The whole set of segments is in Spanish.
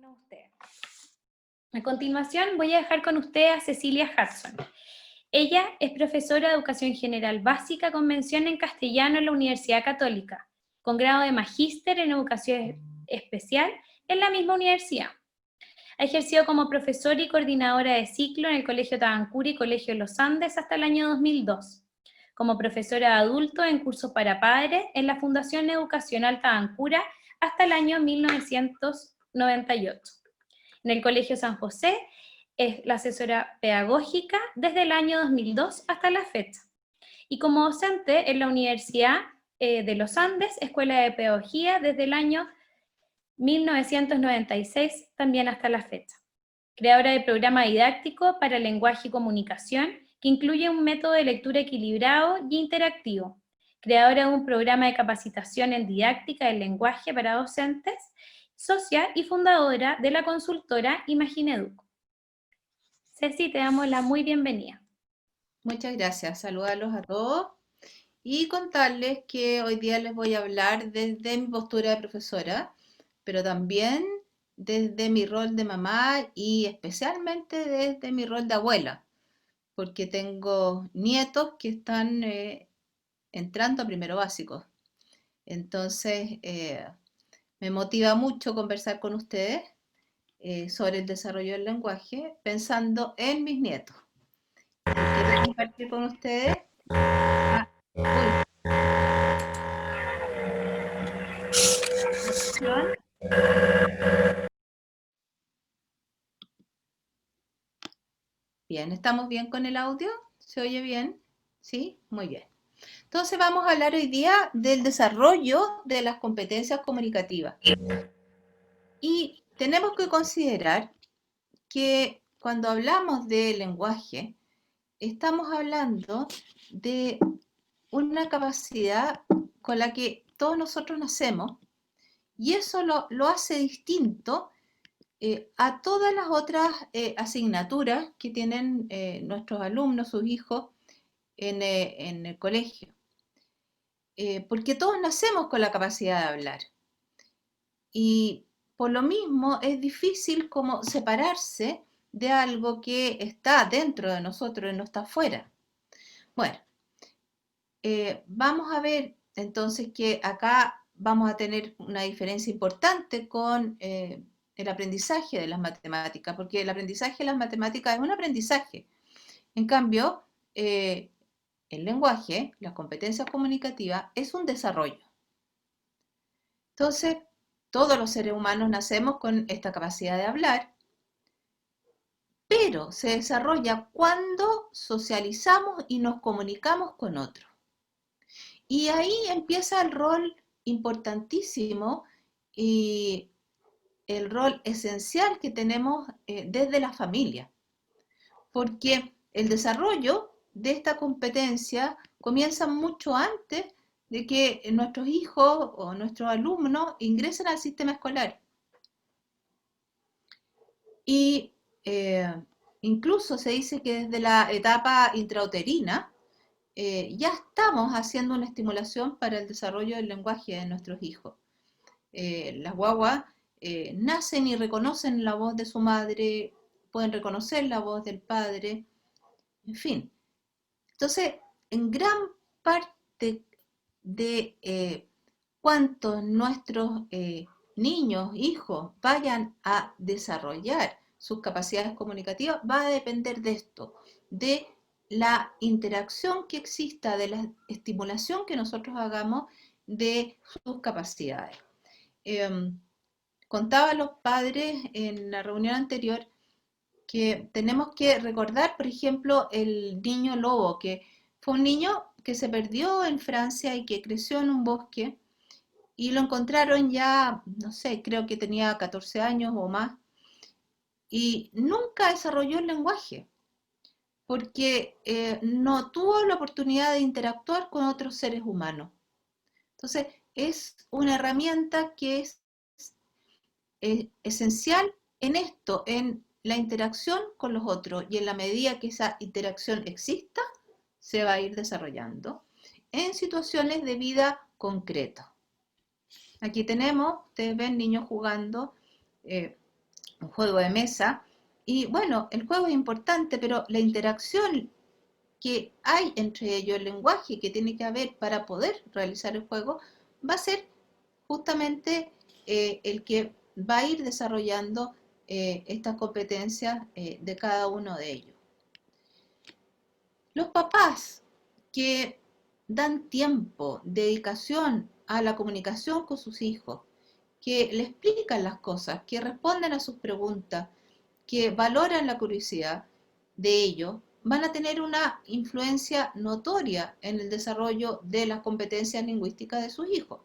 con ustedes. A continuación voy a dejar con ustedes a Cecilia Hudson. Ella es profesora de Educación General Básica con mención en castellano en la Universidad Católica, con grado de magíster en Educación Especial en la misma universidad. Ha ejercido como profesora y coordinadora de ciclo en el Colegio Tabancura y Colegio Los Andes hasta el año 2002, como profesora de adultos en cursos para padres en la Fundación Educacional Tabancura hasta el año 1998. En el Colegio San José es la asesora pedagógica desde el año 2002 hasta la fecha. Y como docente en la Universidad de Los Andes, Escuela de Pedagogía desde el año 1996 también hasta la fecha. Creadora de programa didáctico para lenguaje y comunicación que incluye un método de lectura equilibrado y interactivo. Creadora de un programa de capacitación en didáctica del lenguaje para docentes, socia y fundadora de la consultora Imagineduc. Ceci, te damos la muy bienvenida. Muchas gracias, saludarlos a todos y contarles que hoy día les voy a hablar desde mi postura de profesora, pero también desde mi rol de mamá y especialmente desde mi rol de abuela, porque tengo nietos que están entrando a primero básico. Entonces, me motiva mucho conversar con ustedes sobre el desarrollo del lenguaje pensando en mis nietos. Quiero compartir con ustedes. Bien, ¿estamos bien con el audio? ¿Se oye bien? ¿Sí? Muy bien. Entonces vamos a hablar hoy día del desarrollo de las competencias comunicativas. Y tenemos que considerar que cuando hablamos de lenguaje, estamos hablando de una capacidad con la que todos nosotros nacemos y eso lo hace distinto a todas las otras asignaturas que tienen nuestros alumnos, sus hijos, en el colegio. Porque todos nacemos con la capacidad de hablar. Y por lo mismo es difícil como separarse de algo que está dentro de nosotros y no está afuera. Bueno, vamos a ver entonces que acá vamos a tener una diferencia importante con el aprendizaje de las matemáticas, porque el aprendizaje de las matemáticas es un aprendizaje. En cambio, el lenguaje, las competencias comunicativas, es un desarrollo. Entonces, todos los seres humanos nacemos con esta capacidad de hablar, pero se desarrolla cuando socializamos y nos comunicamos con otros. Y ahí empieza el rol importantísimo y el rol esencial que tenemos desde la familia, porque el desarrollo de esta competencia comienza mucho antes de que nuestros hijos o nuestros alumnos ingresen al sistema escolar. Y incluso se dice que desde la etapa intrauterina ya estamos haciendo una estimulación para el desarrollo del lenguaje de nuestros hijos. Las guaguas nacen y reconocen la voz de su madre, pueden reconocer la voz del padre, en fin. Entonces, en gran parte de cuántos nuestros niños, hijos, vayan a desarrollar sus capacidades comunicativas, va a depender de esto, de la interacción que exista, de la estimulación que nosotros hagamos de sus capacidades. Contaba a los padres en la reunión anterior que tenemos que recordar, por ejemplo, el niño lobo, que fue un niño que se perdió en Francia y que creció en un bosque y lo encontraron ya, no sé, creo que tenía 14 años o más y nunca desarrolló el lenguaje porque no tuvo la oportunidad de interactuar con otros seres humanos. Entonces, es una herramienta que es esencial en esto, en la interacción con los otros, y en la medida que esa interacción exista, se va a ir desarrollando en situaciones de vida concreta. Aquí tenemos, ustedes ven niños jugando un juego de mesa. Y bueno, el juego es importante, pero la interacción que hay entre ellos, el lenguaje que tiene que haber para poder realizar el juego, va a ser justamente el que va a ir desarrollando estas competencias de cada uno de ellos. Los papás que dan tiempo, dedicación a la comunicación con sus hijos, que le explican las cosas, que responden a sus preguntas, que valoran la curiosidad de ellos, van a tener una influencia notoria en el desarrollo de las competencias lingüísticas de sus hijos.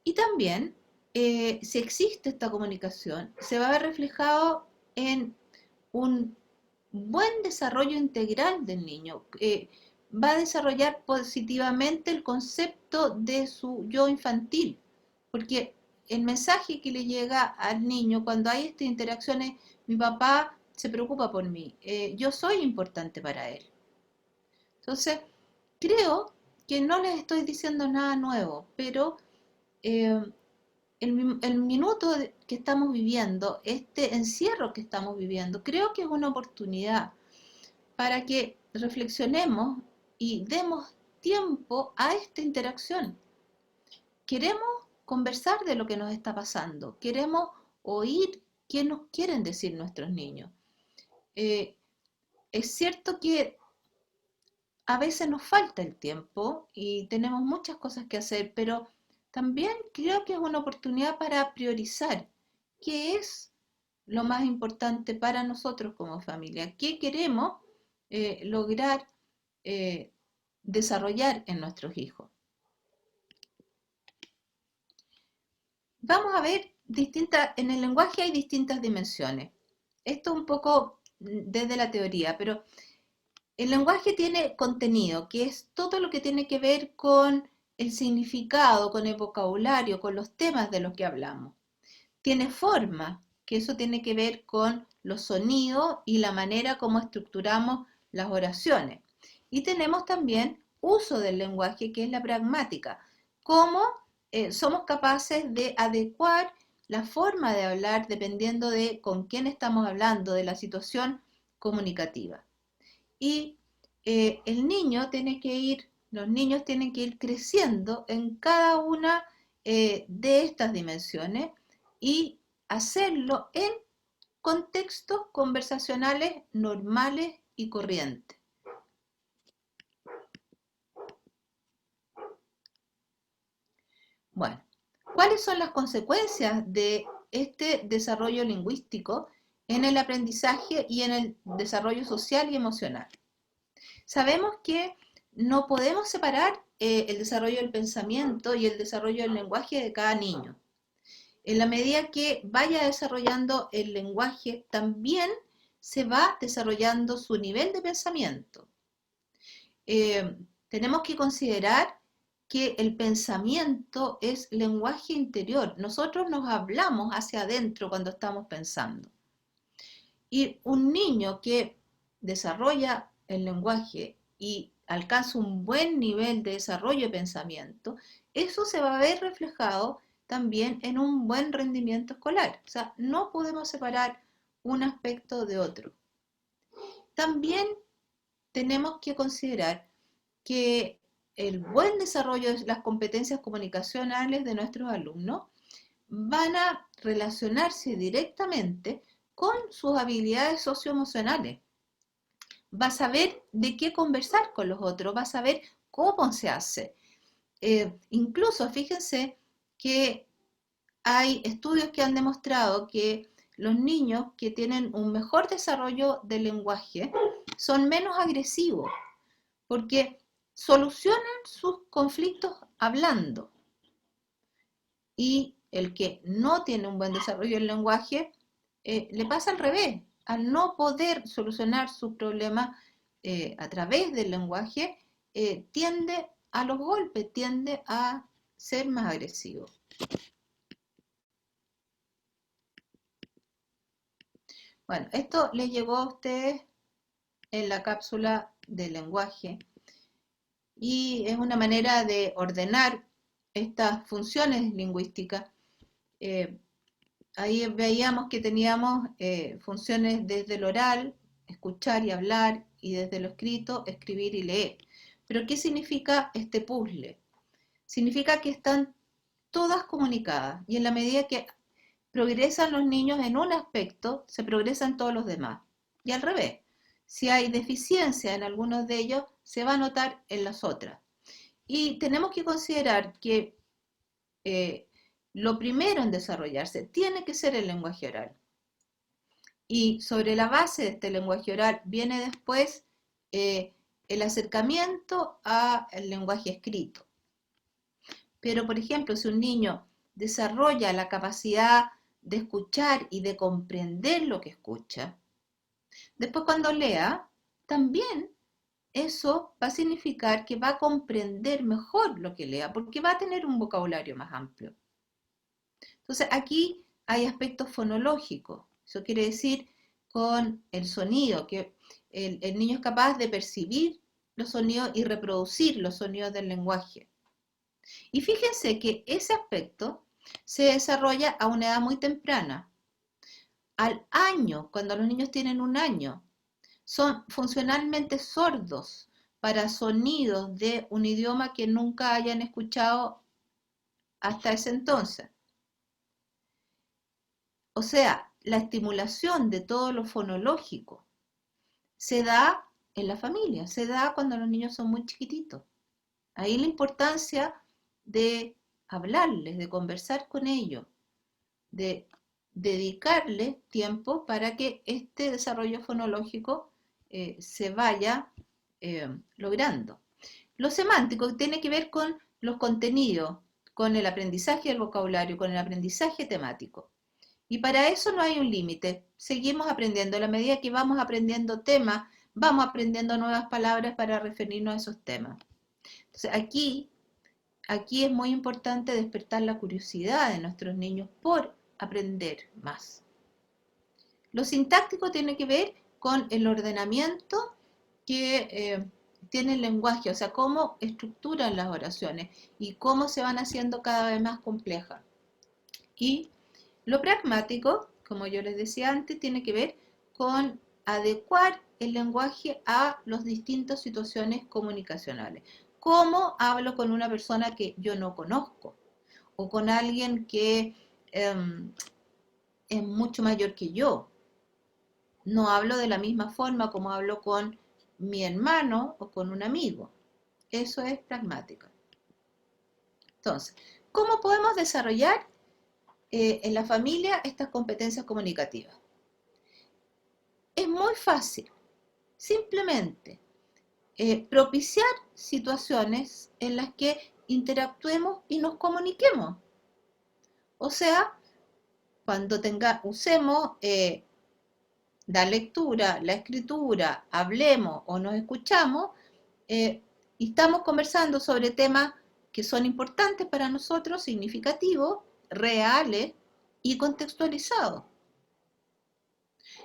Y también, si existe esta comunicación, se va a ver reflejado en un buen desarrollo integral del niño. Va a desarrollar positivamente el concepto de su yo infantil, porque el mensaje que le llega al niño cuando hay esta interacción es: mi papá se preocupa por mí, yo soy importante para él. Entonces, creo que no les estoy diciendo nada nuevo, pero eh, el minuto que estamos viviendo, este encierro que estamos viviendo, creo que es una oportunidad para que reflexionemos y demos tiempo a esta interacción. Queremos conversar de lo que nos está pasando, queremos oír qué nos quieren decir nuestros niños. Es cierto que a veces nos falta el tiempo y tenemos muchas cosas que hacer, pero también creo que es una oportunidad para priorizar qué es lo más importante para nosotros como familia, qué queremos lograr desarrollar en nuestros hijos. Vamos a ver, en el lenguaje hay distintas dimensiones. Esto un poco desde la teoría, pero el lenguaje tiene contenido, que es todo lo que tiene que ver con el significado, con el vocabulario, con los temas de los que hablamos. Tiene forma, que eso tiene que ver con los sonidos y la manera como estructuramos las oraciones. Y tenemos también uso del lenguaje, que es la pragmática, cómo somos capaces de adecuar la forma de hablar dependiendo de con quién estamos hablando, de la situación comunicativa. Y los niños tienen que ir creciendo en cada una de estas dimensiones y hacerlo en contextos conversacionales normales y corrientes. Bueno, ¿cuáles son las consecuencias de este desarrollo lingüístico en el aprendizaje y en el desarrollo social y emocional? Sabemos que no podemos separar el desarrollo del pensamiento y el desarrollo del lenguaje de cada niño. En la medida que vaya desarrollando el lenguaje, también se va desarrollando su nivel de pensamiento. Tenemos que considerar que el pensamiento es lenguaje interior. Nosotros nos hablamos hacia adentro cuando estamos pensando. Y un niño que desarrolla el lenguaje y alcanza un buen nivel de desarrollo de pensamiento, eso se va a ver reflejado también en un buen rendimiento escolar. O sea, no podemos separar un aspecto de otro. También tenemos que considerar que el buen desarrollo de las competencias comunicacionales de nuestros alumnos van a relacionarse directamente con sus habilidades socioemocionales. Va a saber de qué conversar con los otros, va a saber cómo se hace. Incluso fíjense que hay estudios que han demostrado que los niños que tienen un mejor desarrollo del lenguaje son menos agresivos, porque solucionan sus conflictos hablando. Y el que no tiene un buen desarrollo del lenguaje, le pasa al revés. Al no poder solucionar sus problemas a través del lenguaje, tiende a los golpes, tiende a ser más agresivo. Bueno, esto les llegó a ustedes en la cápsula del lenguaje y es una manera de ordenar estas funciones lingüísticas ahí veíamos que teníamos funciones desde el oral, escuchar y hablar, y desde lo escrito, escribir y leer. Pero ¿qué significa este puzzle? Significa que están todas comunicadas y en la medida que progresan los niños en un aspecto, se progresan todos los demás. Y al revés, si hay deficiencia en algunos de ellos, se va a notar en las otras. Y tenemos que considerar que lo primero en desarrollarse tiene que ser el lenguaje oral. Y sobre la base de este lenguaje oral viene después el acercamiento al lenguaje escrito. Pero, por ejemplo, si un niño desarrolla la capacidad de escuchar y de comprender lo que escucha, después cuando lea, también eso va a significar que va a comprender mejor lo que lea, porque va a tener un vocabulario más amplio. Entonces, aquí hay aspectos fonológicos. Eso quiere decir con el sonido, que el niño es capaz de percibir los sonidos y reproducir los sonidos del lenguaje. Y fíjense que ese aspecto se desarrolla a una edad muy temprana. Al año, cuando los niños tienen un año, son funcionalmente sordos para sonidos de un idioma que nunca hayan escuchado hasta ese entonces. O sea, la estimulación de todo lo fonológico se da en la familia, se da cuando los niños son muy chiquititos. Ahí la importancia de hablarles, de conversar con ellos, de dedicarles tiempo para que este desarrollo fonológico se vaya logrando. Lo semántico tiene que ver con los contenidos, con el aprendizaje del vocabulario, con el aprendizaje temático. Y para eso no hay un límite. Seguimos aprendiendo. A la medida que vamos aprendiendo temas, vamos aprendiendo nuevas palabras para referirnos a esos temas. Entonces, aquí es muy importante despertar la curiosidad de nuestros niños por aprender más. Lo sintáctico tiene que ver con el ordenamiento que tiene el lenguaje, o sea, cómo estructuran las oraciones y cómo se van haciendo cada vez más complejas. Y lo pragmático, como yo les decía antes, tiene que ver con adecuar el lenguaje a las distintas situaciones comunicacionales. ¿Cómo hablo con una persona que yo no conozco? O con alguien que es mucho mayor que yo. No hablo de la misma forma como hablo con mi hermano o con un amigo. Eso es pragmático. Entonces, ¿cómo podemos desarrollar en la familia estas competencias comunicativas? Es muy fácil. Simplemente propiciar situaciones en las que interactuemos y nos comuniquemos. O sea, cuando usemos la lectura, la escritura, hablemos o nos escuchamos, y estamos conversando sobre temas que son importantes para nosotros, significativos, reales y contextualizados.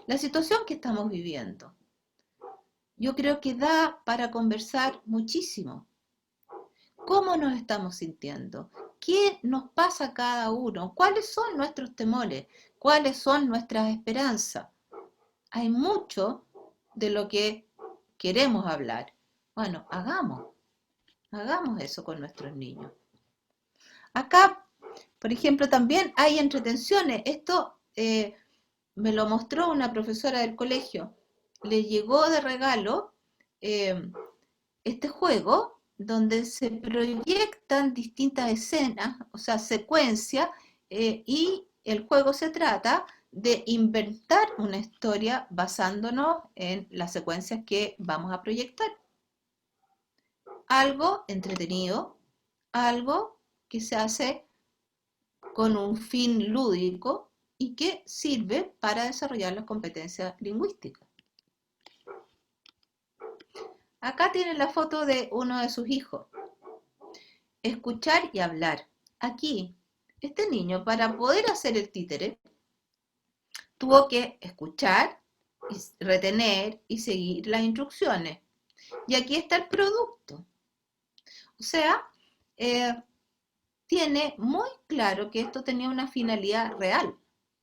La situación que estamos viviendo, yo creo que da para conversar muchísimo. ¿Cómo nos estamos sintiendo? ¿Qué nos pasa a cada uno? ¿Cuáles son nuestros temores? ¿Cuáles son nuestras esperanzas? Hay mucho de lo que queremos hablar. Bueno, hagamos eso con nuestros niños. Acá, por ejemplo, también hay entretenciones. Esto me lo mostró una profesora del colegio. Le llegó de regalo este juego donde se proyectan distintas escenas, o sea, secuencias, y el juego se trata de inventar una historia basándonos en las secuencias que vamos a proyectar. Algo entretenido, algo que se hace con un fin lúdico y que sirve para desarrollar las competencias lingüísticas. Acá tienen la foto de uno de sus hijos. Escuchar y hablar. Aquí, este niño, para poder hacer el títere, tuvo que escuchar, retener y seguir las instrucciones. Y aquí está el producto. O sea, tiene muy claro que esto tenía una finalidad real,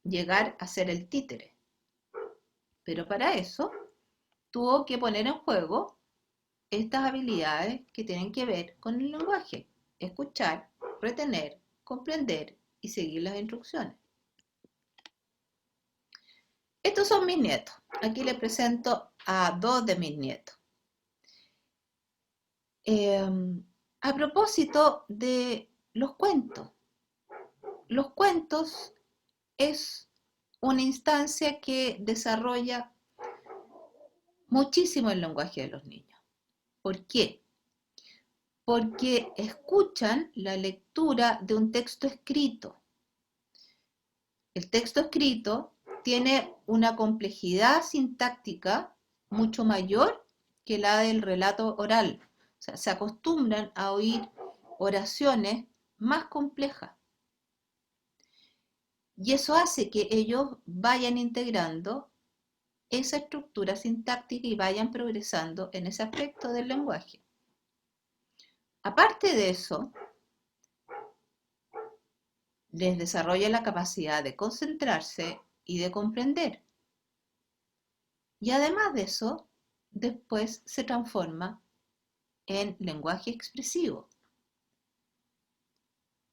llegar a ser el títere. Pero para eso tuvo que poner en juego estas habilidades que tienen que ver con el lenguaje: escuchar, retener, comprender y seguir las instrucciones. Estos son mis nietos. Aquí les presento a dos de mis nietos. A propósito de los cuentos es una instancia que desarrolla muchísimo el lenguaje de los niños. ¿Por qué? Porque escuchan la lectura de un texto escrito. El texto escrito tiene una complejidad sintáctica mucho mayor que la del relato oral. O sea, se acostumbran a oír oraciones más complejas. Y eso hace que ellos vayan integrando esa estructura sintáctica y vayan progresando en ese aspecto del lenguaje. Aparte de eso, les desarrolla la capacidad de concentrarse y de comprender. Y además de eso, después se transforma en lenguaje expresivo.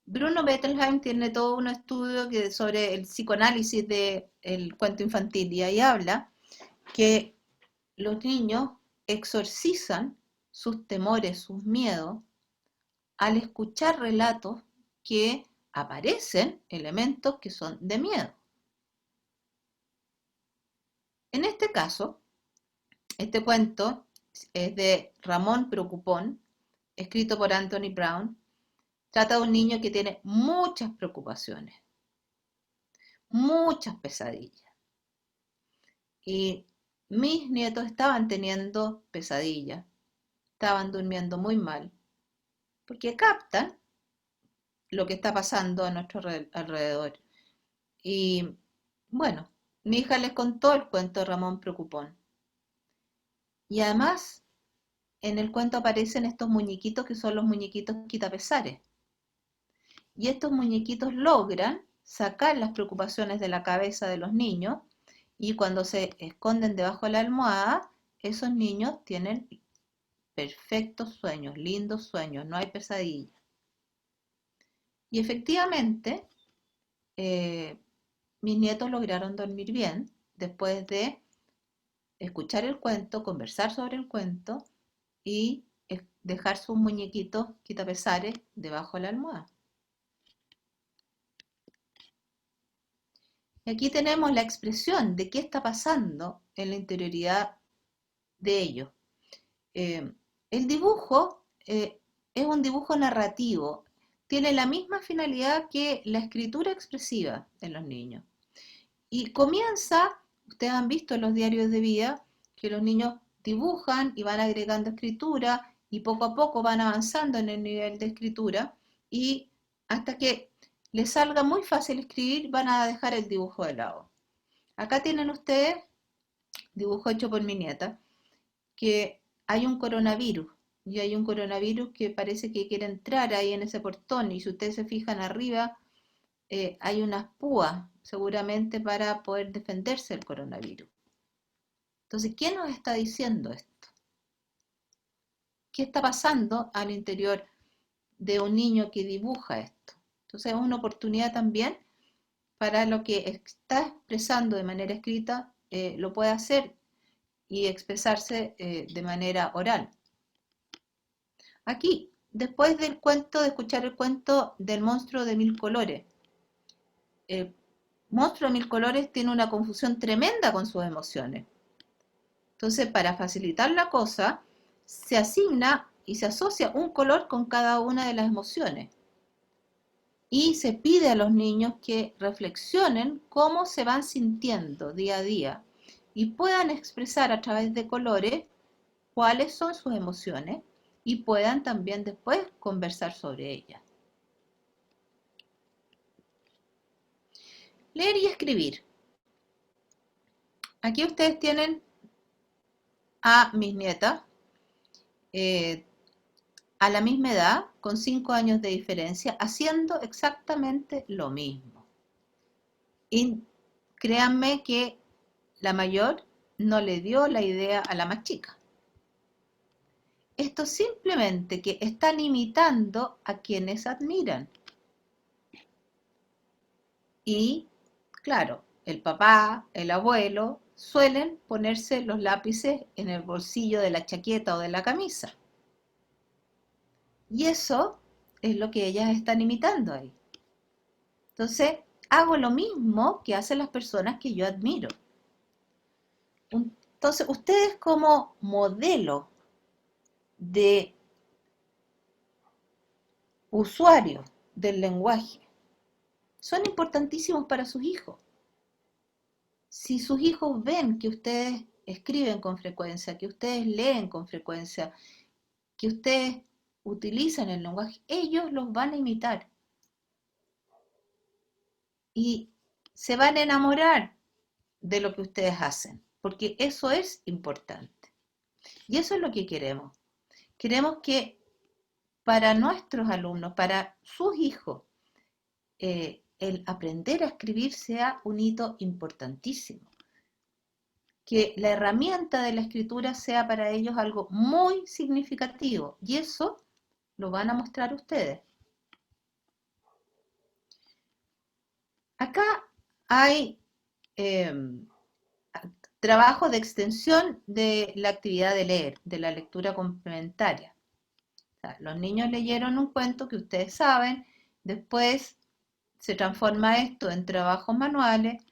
Bruno Bettelheim tiene todo un estudio sobre el psicoanálisis del cuento infantil y ahí habla que los niños exorcizan sus temores, sus miedos, al escuchar relatos que aparecen elementos que son de miedo. En este caso, este cuento es de Ramón Preocupón, escrito por Anthony Brown. Trata de un niño que tiene muchas preocupaciones, muchas pesadillas. Y mis nietos estaban teniendo pesadillas, estaban durmiendo muy mal, porque captan lo que está pasando a nuestro alrededor. Y bueno, mi hija les contó el cuento de Ramón Preocupón. Y además, en el cuento aparecen estos muñequitos que son los muñequitos quitapesares. Y estos muñequitos logran sacar las preocupaciones de la cabeza de los niños y cuando se esconden debajo de la almohada, esos niños tienen perfectos sueños, lindos sueños, no hay pesadillas. Y efectivamente, mis nietos lograron dormir bien después de escuchar el cuento, conversar sobre el cuento y dejar sus muñequitos quitapesares debajo de la almohada. Y aquí tenemos la expresión de qué está pasando en la interioridad de ellos. El dibujo es un dibujo narrativo, tiene la misma finalidad que la escritura expresiva en los niños. Y comienza, ustedes han visto en los diarios de vida, que los niños dibujan y van agregando escritura y poco a poco van avanzando en el nivel de escritura y hasta que les salga muy fácil escribir van a dejar el dibujo de lado. Acá tienen ustedes, dibujo hecho por mi nieta, que hay un coronavirus y hay un coronavirus que parece que quiere entrar ahí en ese portón y si ustedes se fijan arriba hay unas púas seguramente para poder defenderse del coronavirus. Entonces, ¿qué nos está diciendo esto? ¿Qué está pasando al interior de un niño que dibuja esto? Entonces, es una oportunidad también para lo que está expresando de manera escrita, lo puede hacer y expresarse de manera oral. Aquí, después del cuento, de escuchar el cuento del monstruo de mil colores, el monstruo de mil colores tiene una confusión tremenda con sus emociones. Entonces, para facilitar la cosa, se asigna y se asocia un color con cada una de las emociones. Y se pide a los niños que reflexionen cómo se van sintiendo día a día y puedan expresar a través de colores cuáles son sus emociones y puedan también después conversar sobre ellas. Leer y escribir. Aquí ustedes tienen a mis nietas a la misma edad, con 5 años de diferencia, haciendo exactamente lo mismo. créanme que la mayor no le dio la idea a la más chica. Esto simplemente que están imitando a quienes admiran. Y, claro, el papá, el abuelo, suelen ponerse los lápices en el bolsillo de la chaqueta o de la camisa. Y eso es lo que ellas están imitando ahí. Entonces, hago lo mismo que hacen las personas que yo admiro. Entonces, ustedes como modelo de usuario del lenguaje son importantísimos para sus hijos. Si sus hijos ven que ustedes escriben con frecuencia, que ustedes leen con frecuencia, que ustedes utilizan el lenguaje, ellos los van a imitar. Y se van a enamorar de lo que ustedes hacen, porque eso es importante. Y eso es lo que queremos. Queremos que para nuestros alumnos, para sus hijos, el aprender a escribir sea un hito importantísimo. Que la herramienta de la escritura sea para ellos algo muy significativo. Y eso lo van a mostrar ustedes. Acá hay trabajo de extensión de la actividad de leer, de la lectura complementaria. O sea, los niños leyeron un cuento que ustedes saben, después se transforma esto en trabajos manuales,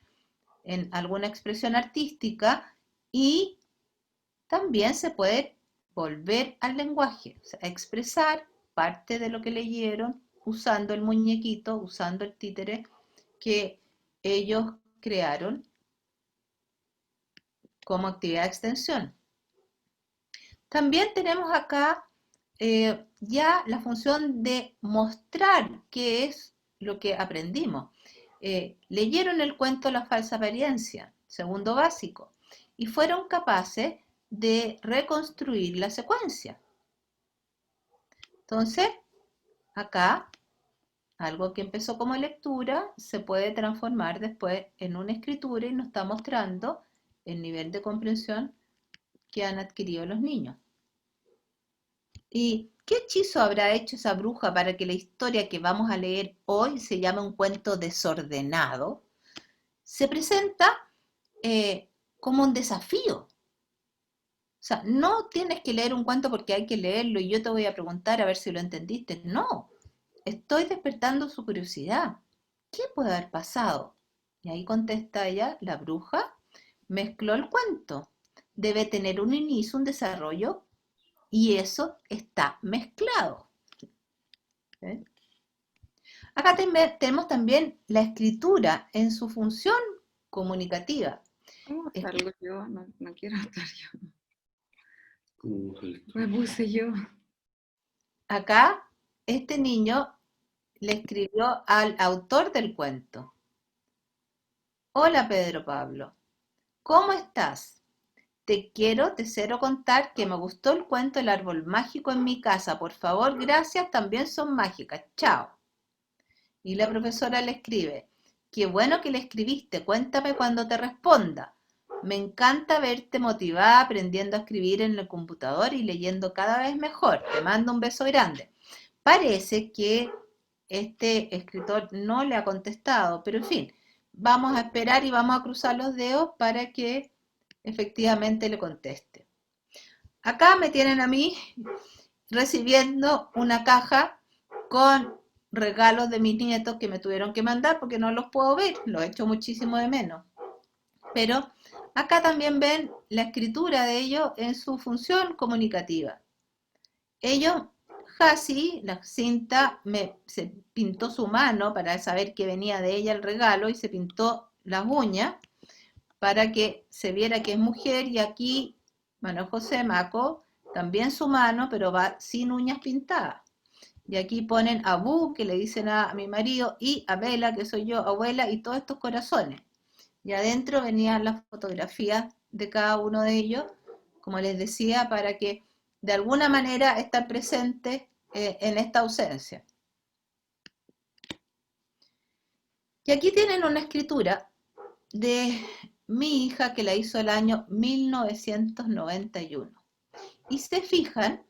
en alguna expresión artística y también se puede volver al lenguaje, o sea, expresar parte de lo que leyeron usando el muñequito, usando el títere que ellos crearon como actividad de extensión. También tenemos acá ya la función de mostrar qué es lo que aprendimos. Leyeron el cuento La falsa apariencia, segundo básico, y fueron capaces de reconstruir la secuencia. Entonces, acá, algo que empezó como lectura se puede transformar después en una escritura y nos está mostrando el nivel de comprensión que han adquirido los niños. ¿Y qué hechizo habrá hecho esa bruja para que la historia que vamos a leer hoy se llame un cuento desordenado? Se presenta como un desafío. O sea, no tienes que leer un cuento porque hay que leerlo y yo te voy a preguntar a ver si lo entendiste. No, estoy despertando su curiosidad. ¿Qué puede haber pasado? Y ahí contesta ella, la bruja mezcló el cuento. Debe tener un inicio, un desarrollo, y eso está mezclado. ¿Sí? Acá tenemos también la escritura en su función comunicativa. ¿Cómo salgo yo? No quiero estar yo. Me puse yo. Acá este niño le escribió al autor del cuento. Hola Pedro Pablo, ¿cómo estás? Te deseo contar que me gustó el cuento El árbol mágico en mi casa. Por favor, gracias, también son mágicas. Chao. Y la profesora le escribe, qué bueno que le escribiste, cuéntame cuando te responda. Me encanta verte motivada aprendiendo a escribir en el computador y leyendo cada vez mejor. Te mando un beso grande. Parece que este escritor no le ha contestado, pero en fin, vamos a esperar y vamos a cruzar los dedos para que efectivamente le conteste. Acá me tienen a mí recibiendo una caja con regalos de mis nietos que me tuvieron que mandar porque no los puedo ver, los echo muchísimo de menos. Pero acá también ven la escritura de ellos en su función comunicativa. Ellos, Hasi, la cinta, se pintó su mano para saber que venía de ella el regalo y se pintó las uñas para que se viera que es mujer, y aquí Manuel José Maco, también su mano, pero va sin uñas pintadas. Y aquí ponen a Bu, que le dicen a mi marido, y a Bela, que soy yo, abuela, y todos estos corazones. Y adentro venían las fotografías de cada uno de ellos, como les decía, para que de alguna manera estén presentes en esta ausencia. Y aquí tienen una escritura de mi hija que la hizo el año 1991. Y se fijan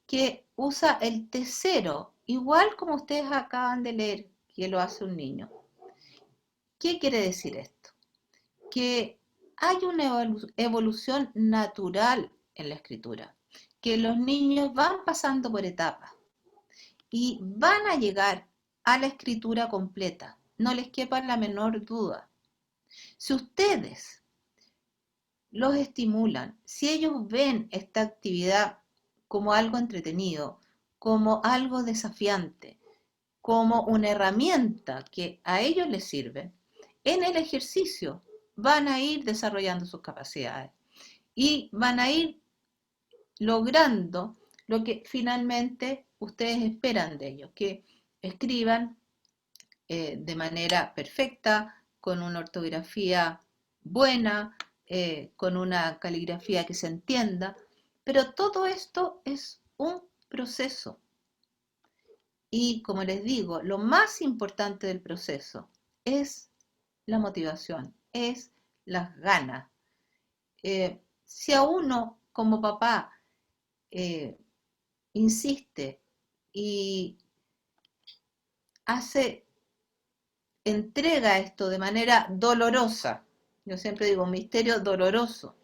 que usa el T0, igual como ustedes acaban de leer que lo hace un niño. ¿Qué quiere decir esto? Que hay una evolución natural en la escritura, que los niños van pasando por etapas y van a llegar a la escritura completa, no les quepa la menor duda. Si ustedes los estimulan, si ellos ven esta actividad como algo entretenido, como algo desafiante, como una herramienta que a ellos les sirve, en el ejercicio van a ir desarrollando sus capacidades y van a ir logrando lo que finalmente ustedes esperan de ellos, que escriban de manera perfecta, con una ortografía buena, con una caligrafía que se entienda, pero todo esto es un proceso. Y como les digo, lo más importante del proceso es la motivación, es las ganas. Si a uno como papá insiste y entrega esto de manera dolorosa, yo siempre digo misterio doloroso,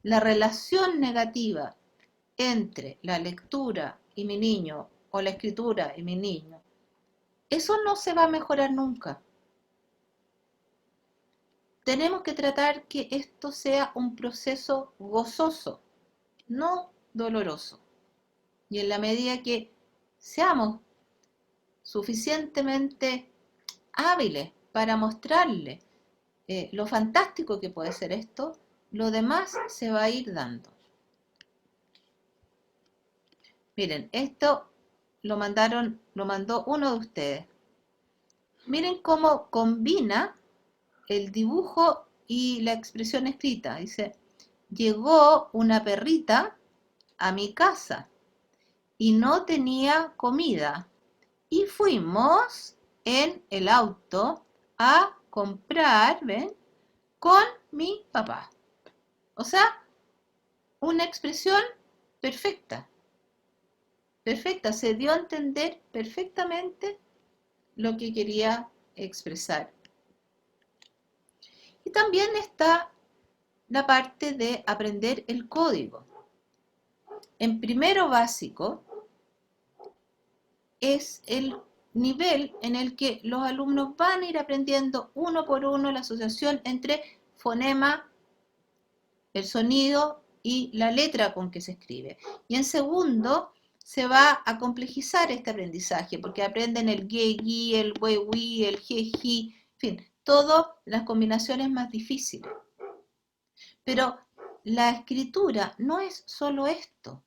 la relación negativa entre la lectura y mi niño o la escritura y mi niño, eso no se va a mejorar nunca. Tenemos que tratar que esto sea un proceso gozoso, no doloroso. Y en la medida que seamos suficientemente hábiles para mostrarle lo fantástico que puede ser esto, lo demás se va a ir dando. Miren, esto lo mandó uno de ustedes. Miren cómo combina el dibujo y la expresión escrita. Dice, llegó una perrita a mi casa y no tenía comida. Y fuimos en el auto a comprar, ¿ven? Con mi papá. O sea, una expresión perfecta. Perfecta, se dio a entender perfectamente lo que quería expresar. Y también está la parte de aprender el código. En primero básico es el nivel en el que los alumnos van a ir aprendiendo uno por uno la asociación entre fonema, el sonido y la letra con que se escribe. Y en segundo se va a complejizar este aprendizaje porque aprenden el ge, gi, el we, wi, el je, ji, en fin, todas las combinaciones más difíciles. Pero la escritura no es solo esto.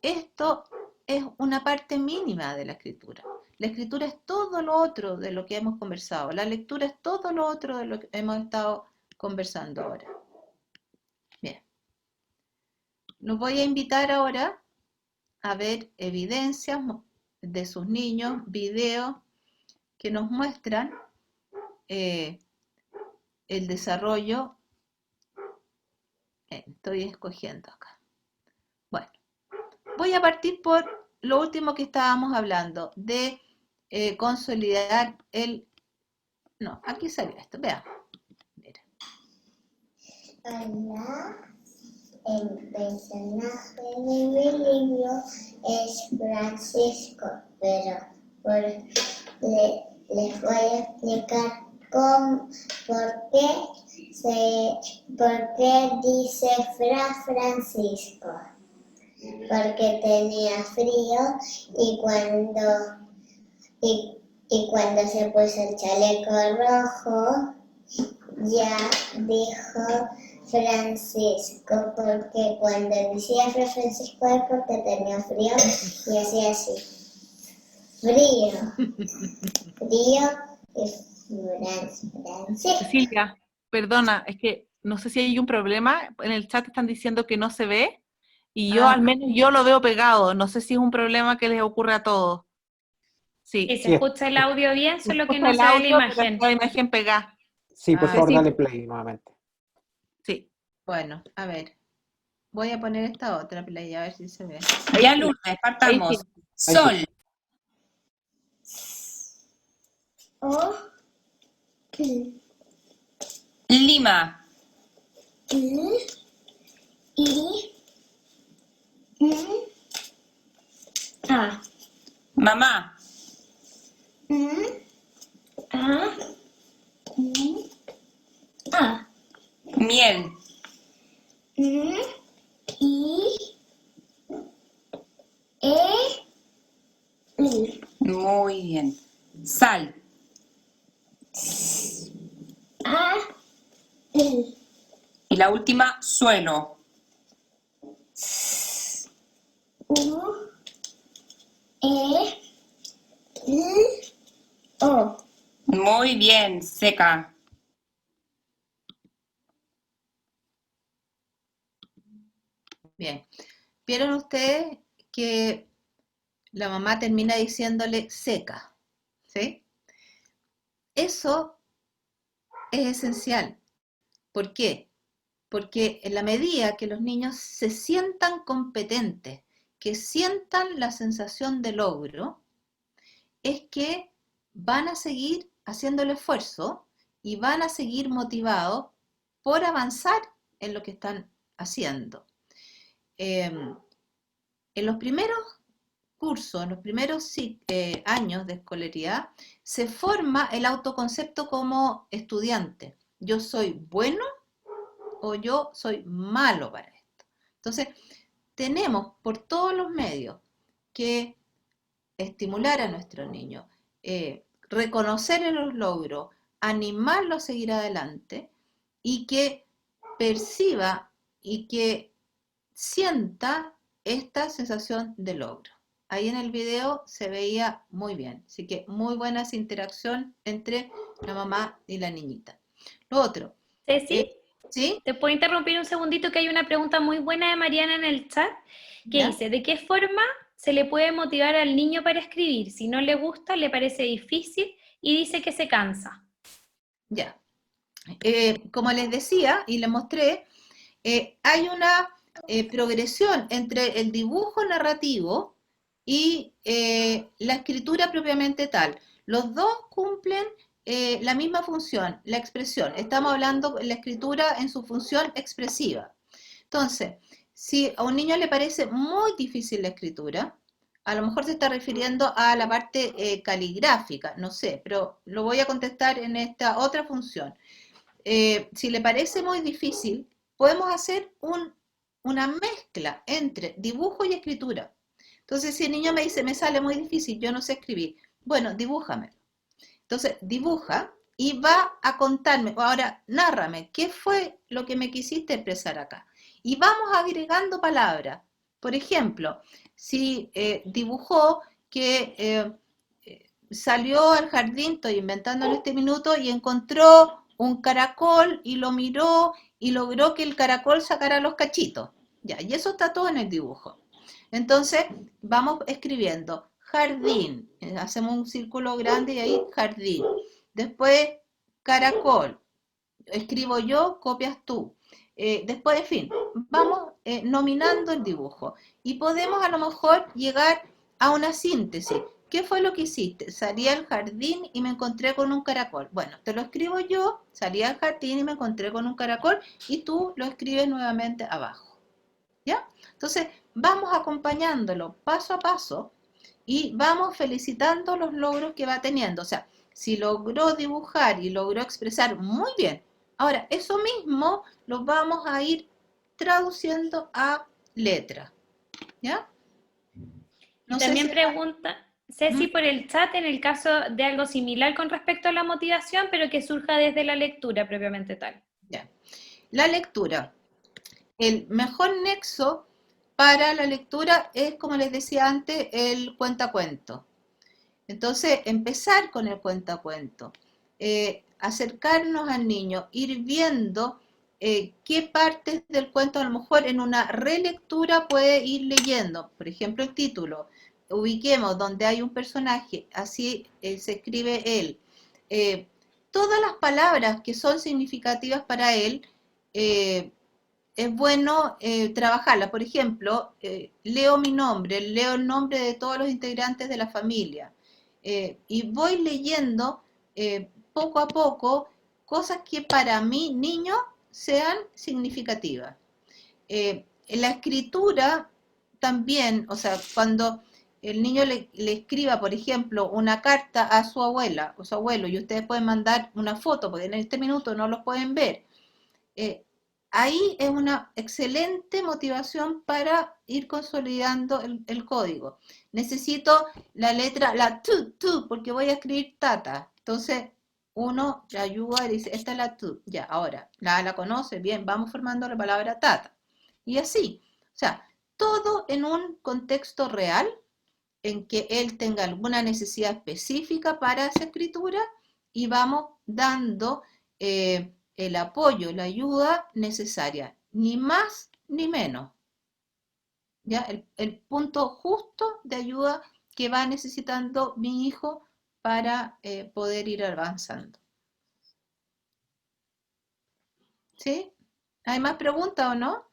Esto es una parte mínima de la escritura. La escritura es todo lo otro de lo que hemos conversado. La lectura es todo lo otro de lo que hemos estado conversando ahora. Bien. Los voy a invitar ahora a ver evidencias de sus niños, videos que nos muestran el desarrollo. Estoy escogiendo acá. Bueno, voy a partir por lo último que estábamos hablando, de consolidar el... No, aquí salió esto, veamos. Mira. Hola, el personaje de mi libro es Francisco, pero les voy a explicar por qué dice Fra Francisco. Porque tenía frío y cuando se puso el chaleco rojo, ya dijo Francisco, porque cuando decía Fra Francisco es porque tenía frío y hacía así. Frío y Francisco. Cecilia, perdona, es que no sé si hay un problema. En el chat están diciendo que no se ve y yo, al menos yo lo veo pegado. No sé si es un problema que les ocurre a todos. Sí. Y se escucha el audio bien, solo que no el se ve la audio, pero imagen. está la imagen pegada. Sí, por Ah, favor, sí. dale play nuevamente. Sí. bueno, a ver. Voy a poner esta otra play a ver si se ve. Ya, sí. Lourdes, partamos. sí. Ahí Sol, O, L, Lima, L, I, N, A, mamá, N, A, N, A, miel, N, I, E, L, muy bien. Sal, A, L, y la última, suelo. U, E, L, O. Muy bien, seca. Bien. ¿Vieron ustedes que la mamá termina diciéndole seca? ¿Sí? Eso es esencial. ¿Por qué? Porque en la medida que los niños se sientan competentes, que sientan la sensación de logro, es que van a seguir haciendo el esfuerzo y van a seguir motivados por avanzar en lo que están haciendo. En los primeros cursos, en los primeros años de escolaridad, se forma el autoconcepto como estudiante. Yo soy bueno o yo soy malo para esto. Entonces, tenemos por todos los medios que estimular a nuestros niños, reconocer los logros, animarlo a seguir adelante y que perciba y que sienta esta sensación de logro. Ahí en el video se veía muy bien, así que muy buena esa interacción entre la mamá y la niñita. Lo otro, Ceci, ¿sí? ¿te puedo interrumpir un segundito? Que hay una pregunta muy buena de Mariana en el chat que ¿Ya? dice, ¿de qué forma se le puede motivar al niño para escribir? Si no le gusta, le parece difícil y dice que se cansa. Ya. Como les decía y les mostré, hay una progresión entre el dibujo narrativo y la escritura propiamente tal. Los dos cumplen la misma función, la expresión. Estamos hablando de la escritura en su función expresiva. Entonces, si a un niño le parece muy difícil la escritura, a lo mejor se está refiriendo a la parte caligráfica, no sé, pero lo voy a contestar en esta otra función. Si le parece muy difícil, podemos hacer una mezcla entre dibujo y escritura. Entonces, si el niño me dice, me sale muy difícil, yo no sé escribir, bueno, dibújame. Entonces, dibuja y va a contarme, ahora, nárrame, ¿qué fue lo que me quisiste expresar acá? Y vamos agregando palabras. Por ejemplo, si dibujó que salió al jardín, estoy inventando en este minuto, y encontró un caracol y lo miró y logró que el caracol sacara los cachitos. Ya, y eso está todo en el dibujo. Entonces, vamos escribiendo jardín, hacemos un círculo grande y ahí jardín. Después, caracol, escribo yo, copias tú. Después, en fin, vamos nominando el dibujo y podemos a lo mejor llegar a una síntesis. ¿Qué fue lo que hiciste? Salí al jardín y me encontré con un caracol. Bueno, te lo escribo yo, salí al jardín y me encontré con un caracol y tú lo escribes nuevamente abajo. ¿Ya? Entonces, vamos acompañándolo paso a paso y vamos felicitando los logros que va teniendo. O sea, si logró dibujar y logró expresar muy bien. Ahora, eso mismo lo vamos a ir traduciendo a letra. ¿Ya? Y también pregunta Ceci por el chat en el caso de algo similar con respecto a la motivación, pero que surja desde la lectura propiamente tal. Ya. La lectura. El mejor nexo para la lectura es, como les decía antes, el cuentacuento. Entonces, empezar con el cuentacuento, acercarnos al niño, ir viendo qué partes del cuento a lo mejor en una relectura puede ir leyendo. Por ejemplo, el título. Ubiquemos donde hay un personaje, así se escribe él. todas las palabras que son significativas para él, es bueno trabajarlas. Por ejemplo, leo mi nombre, leo el nombre de todos los integrantes de la familia, y voy leyendo poco a poco cosas que para mí, niño, sean significativas. La escritura también, o sea, cuando el niño le escriba, por ejemplo, una carta a su abuela o su abuelo, y ustedes pueden mandar una foto, porque en este minuto no los pueden ver, ahí es una excelente motivación para ir consolidando el código. Necesito la letra, la tu, porque voy a escribir tata. Entonces, uno le ayuda y dice, esta es la tu. Ya, ahora, la conoce, bien, vamos formando la palabra tata. Y así, o sea, todo en un contexto real, en que él tenga alguna necesidad específica para esa escritura, y vamos dando el apoyo, la ayuda necesaria, ni más ni menos. ¿Ya? El punto justo de ayuda que va necesitando mi hijo para poder ir avanzando. ¿Sí? ¿Hay más preguntas o no?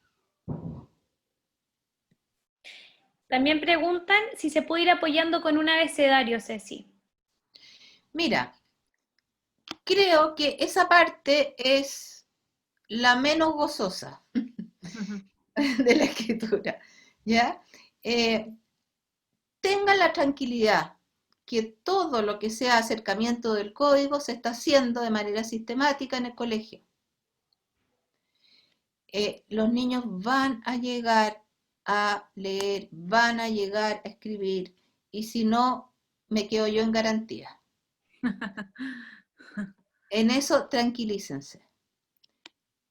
También preguntan si se puede ir apoyando con un abecedario, Ceci. Mira, creo que esa parte es la menos gozosa de la escritura, ¿ya? Tengan la tranquilidad que todo lo que sea acercamiento del código se está haciendo de manera sistemática en el colegio. Los niños van a llegar a leer, van a llegar a escribir, y si no, me quedo yo en garantía. En eso, tranquilícense.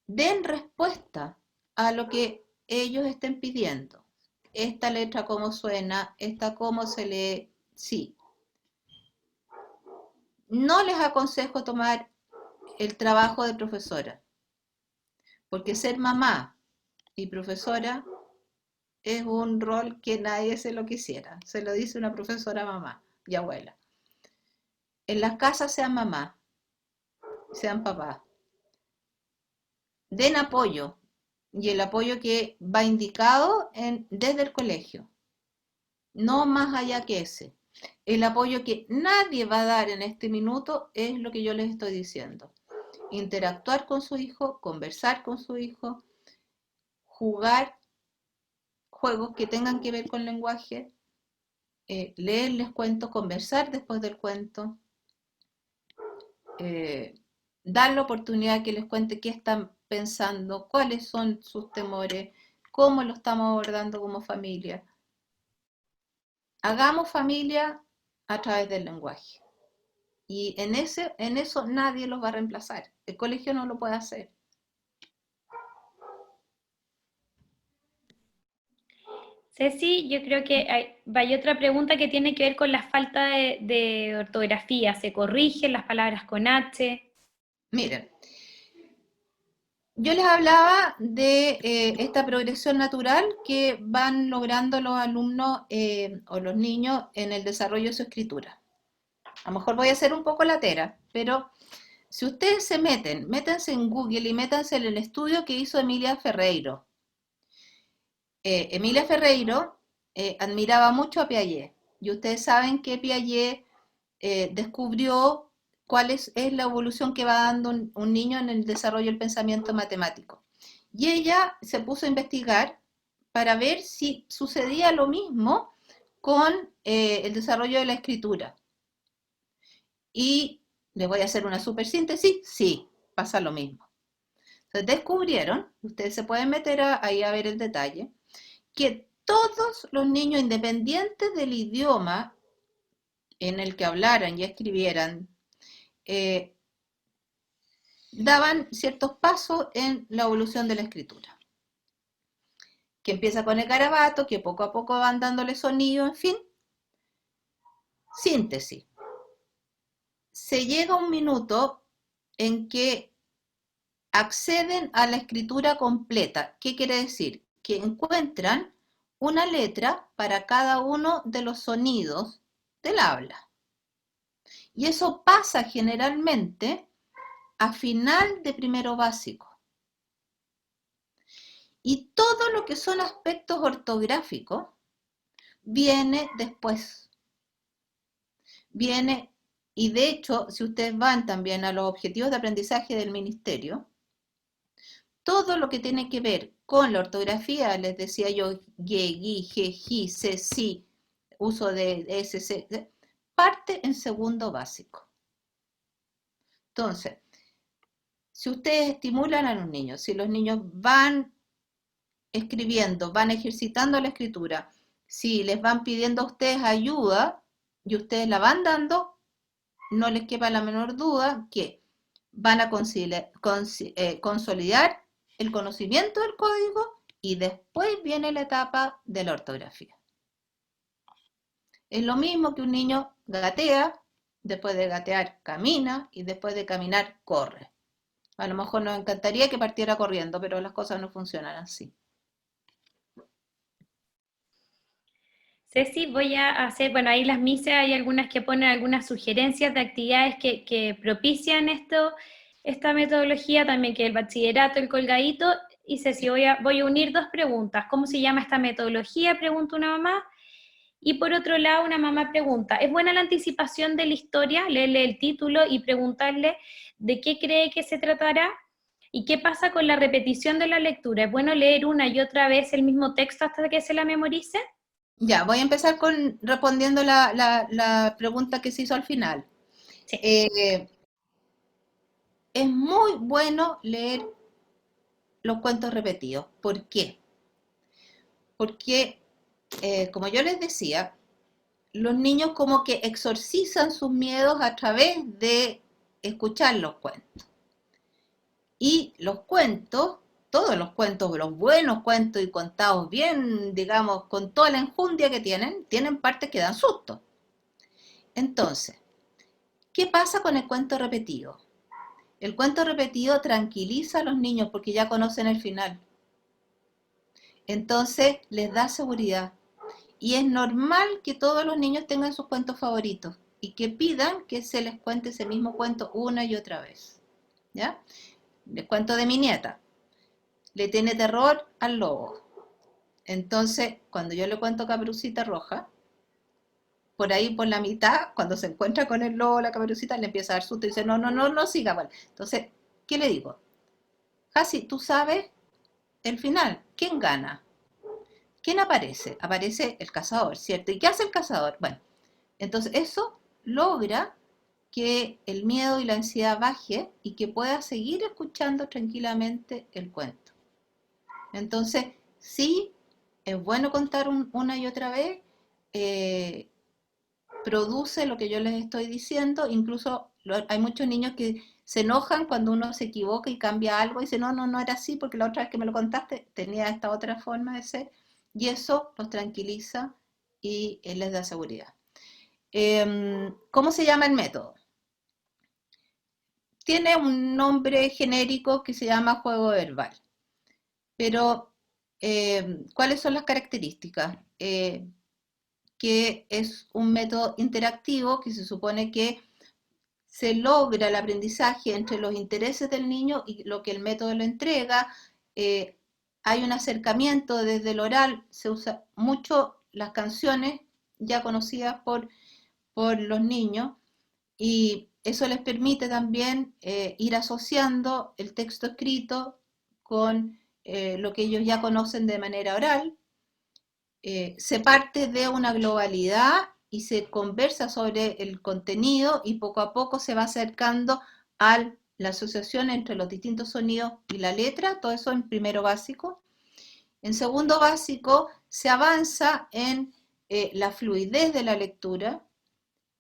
Den respuesta a lo que ellos estén pidiendo. Esta letra cómo suena, esta cómo se lee, sí. No les aconsejo tomar el trabajo de profesora, porque ser mamá y profesora es un rol que nadie se lo quisiera. Se lo dice una profesora mamá y abuela. En las casas sean mamá, sean papá. Den apoyo, y el apoyo que va indicado desde el colegio. No más allá que ese. El apoyo que nadie va a dar en este minuto es lo que yo les estoy diciendo. Interactuar con su hijo, conversar con su hijo, jugar juegos que tengan que ver con lenguaje, leerles cuentos, conversar después del cuento, dar la oportunidad que les cuente qué están pensando, cuáles son sus temores, cómo lo estamos abordando como familia. Hagamos familia a través del lenguaje. Y en eso nadie los va a reemplazar. El colegio no lo puede hacer. Ceci, yo creo que hay otra pregunta que tiene que ver con la falta de ortografía. ¿Se corrigen las palabras con H? Miren, yo les hablaba de esta progresión natural que van logrando los alumnos o los niños en el desarrollo de su escritura. A lo mejor voy a hacer un poco latera, pero si ustedes se métanse en Google y métanse en el estudio que hizo Emilia Ferreiro. Emilia Ferreiro admiraba mucho a Piaget, y ustedes saben que Piaget descubrió cuál es la evolución que va dando un niño en el desarrollo del pensamiento matemático. Y ella se puso a investigar para ver si sucedía lo mismo con el desarrollo de la escritura. Y les voy a hacer una súper síntesis, sí, pasa lo mismo. Entonces descubrieron, ustedes se pueden meter ahí a ver el detalle, que todos los niños, independientes del idioma en el que hablaran y escribieran, daban ciertos pasos en la evolución de la escritura. Que empieza con el garabato, que poco a poco van dándole sonido, en fin. Síntesis. Se llega a un minuto en que acceden a la escritura completa. ¿Qué quiere decir? Que encuentran una letra para cada uno de los sonidos del habla. Y eso pasa generalmente a final de primero básico. Y todo lo que son aspectos ortográficos viene después. Viene, y de hecho, si ustedes van también a los objetivos de aprendizaje del ministerio, todo lo que tiene que ver con la ortografía, les decía yo, ye, gi, je, ji, se, si, uso de ss, parte en segundo básico. Entonces, si ustedes estimulan a los niños, si los niños van escribiendo, van ejercitando la escritura, si les van pidiendo a ustedes ayuda y ustedes la van dando, no les quepa la menor duda que van a consolidar el conocimiento del código y después viene la etapa de la ortografía. Es lo mismo que un niño gatea, después de gatear camina y después de caminar corre. A lo mejor nos encantaría que partiera corriendo, pero las cosas no funcionan así. Ceci, voy a hacer, bueno, ahí las mises hay algunas que ponen algunas sugerencias de actividades que propician esta metodología, también que el bachillerato, el colgadito, y Ceci, voy a unir dos preguntas. ¿Cómo se llama esta metodología? Pregunta una mamá. Y por otro lado, una mamá pregunta, ¿es buena la anticipación de la historia? Leerle el título y preguntarle de qué cree que se tratará. ¿Y qué pasa con la repetición de la lectura? ¿Es bueno leer una y otra vez el mismo texto hasta que se la memorice? Ya, voy a empezar respondiendo la pregunta que se hizo al final. Sí. Es muy bueno leer los cuentos repetidos. ¿Por qué? Porque, como yo les decía, los niños como que exorcizan sus miedos a través de escuchar los cuentos. Y los cuentos, todos los cuentos, los buenos cuentos y contados bien, digamos, con toda la enjundia que tienen partes que dan susto. Entonces, ¿qué pasa con el cuento repetido? El cuento repetido tranquiliza a los niños porque ya conocen el final. Entonces, les da seguridad. Y es normal que todos los niños tengan sus cuentos favoritos y que pidan que se les cuente ese mismo cuento una y otra vez. ¿Ya? Les cuento de mi nieta. Le tiene terror al lobo. Entonces, cuando yo le cuento Caperucita Roja, por ahí por la mitad, cuando se encuentra con el lobo, la Caperucita, le empieza a dar susto y dice, no siga. Bueno, entonces, ¿qué le digo? Jasi, tú sabes el final. ¿Quién gana? ¿Quién aparece? Aparece el cazador, ¿cierto? ¿Y qué hace el cazador? Bueno, entonces eso logra que el miedo y la ansiedad baje y que pueda seguir escuchando tranquilamente el cuento. Entonces, sí, es bueno contar una y otra vez, produce lo que yo les estoy diciendo, incluso hay muchos niños que se enojan cuando uno se equivoca y cambia algo y dicen, no era así porque la otra vez que me lo contaste tenía esta otra forma de ser, y eso los tranquiliza y les da seguridad. ¿Cómo se llama el método? Tiene un nombre genérico que se llama juego verbal, pero ¿cuáles son las características? Que es un método interactivo que se supone que se logra el aprendizaje entre los intereses del niño y lo que el método le entrega. Hay un acercamiento desde el oral, se usa mucho las canciones ya conocidas por los niños y eso les permite también ir asociando el texto escrito con lo que ellos ya conocen de manera oral. Se parte de una globalidad y se conversa sobre el contenido y poco a poco se va acercando a la asociación entre los distintos sonidos y la letra, todo eso en primero básico. En segundo básico se avanza en la fluidez de la lectura,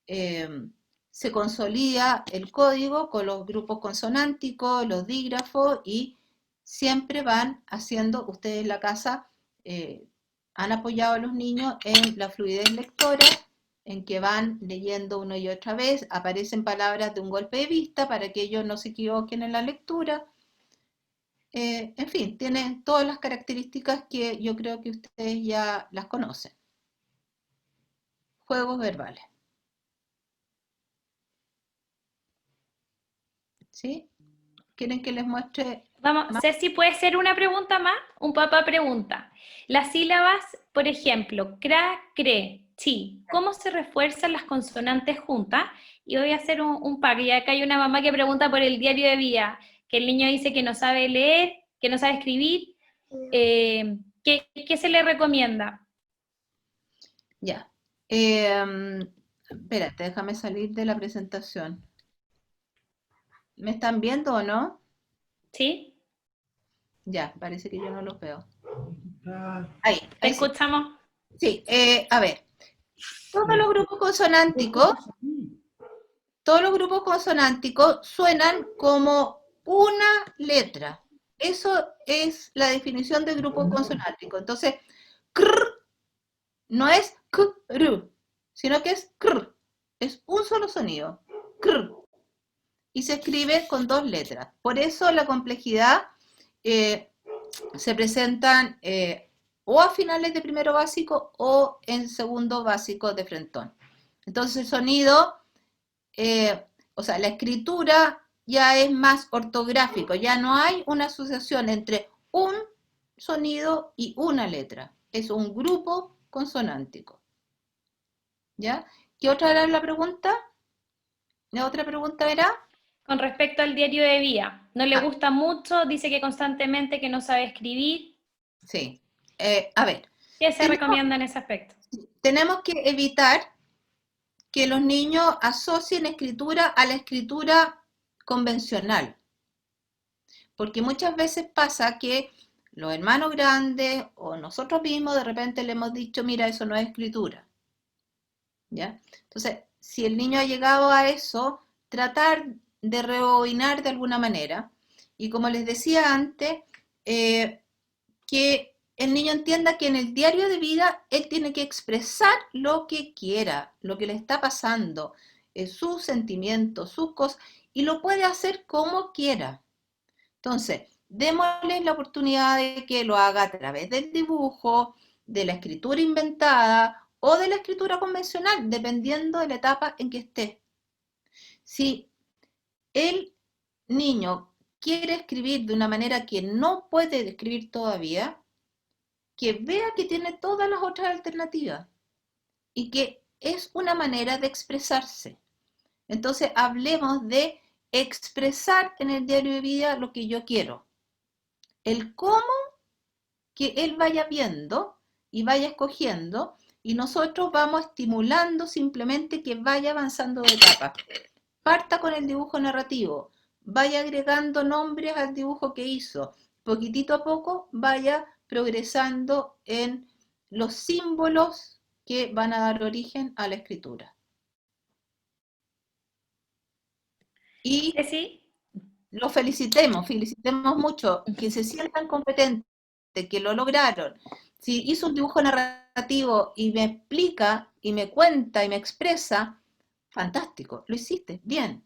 se consolida el código con los grupos consonánticos, los dígrafos y siempre van haciendo, ustedes en la casa han apoyado a los niños en la fluidez lectora, en que van leyendo una y otra vez, aparecen palabras de un golpe de vista para que ellos no se equivoquen en la lectura. En fin, tienen todas las características que yo creo que ustedes ya las conocen. Juegos verbales. ¿Sí? ¿Quieren que les muestre? Vamos, Ceci, ¿puede ser una pregunta más? Un papá pregunta. Las sílabas, por ejemplo, cra, cre, chi, ¿cómo se refuerzan las consonantes juntas? Y voy a hacer un par. Y acá hay una mamá que pregunta por el diario de vida, que el niño dice que no sabe leer, que no sabe escribir. ¿Qué se le recomienda? Ya. Espérate, déjame salir de la presentación. ¿Me están viendo o no? ¿Sí? Ya, parece que yo no los veo. Ahí ¿Te sí. escuchamos? Sí, a ver. Todos los grupos consonánticos suenan como una letra. Eso es la definición de grupo consonántico. Entonces, krr no es kr, sino que es krr. Es un solo sonido. Krr. Y se escribe con dos letras. Por eso la complejidad se presentan o a finales de primero básico o en segundo básico de frentón. Entonces el sonido, o sea, la escritura ya es más ortográfico, ya no hay una asociación entre un sonido y una letra, es un grupo consonántico. ¿Ya? ¿Qué otra era la pregunta? ¿La otra pregunta era? Con respecto al diario de vida, no le gusta mucho, dice que constantemente que no sabe escribir. Sí. A ver. ¿Qué se recomienda en ese aspecto? Tenemos que evitar que los niños asocien escritura a la escritura convencional. Porque muchas veces pasa que los hermanos grandes o nosotros mismos de repente le hemos dicho, mira, eso no es escritura. ¿Ya? Entonces, si el niño ha llegado a eso, tratar de rebobinar de alguna manera. Y como les decía antes, que el niño entienda que en el diario de vida él tiene que expresar lo que quiera, lo que le está pasando, sus sentimientos, sus cosas, y lo puede hacer como quiera. Entonces, démosle la oportunidad de que lo haga a través del dibujo, de la escritura inventada o de la escritura convencional, dependiendo de la etapa en que esté. Si el niño quiere escribir de una manera que no puede escribir todavía, que vea que tiene todas las otras alternativas y que es una manera de expresarse. Entonces, hablemos de expresar en el diario de vida lo que yo quiero. El cómo que él vaya viendo y vaya escogiendo, y nosotros vamos estimulando simplemente que vaya avanzando de etapa. Parta con el dibujo narrativo, vaya agregando nombres al dibujo que hizo, poquitito a poco vaya progresando en los símbolos que van a dar origen a la escritura. Y ¿Sí? los felicitemos mucho, que se sientan competentes, que lo lograron. Si hizo un dibujo narrativo y me explica, y me cuenta, y me expresa, fantástico, lo hiciste, bien.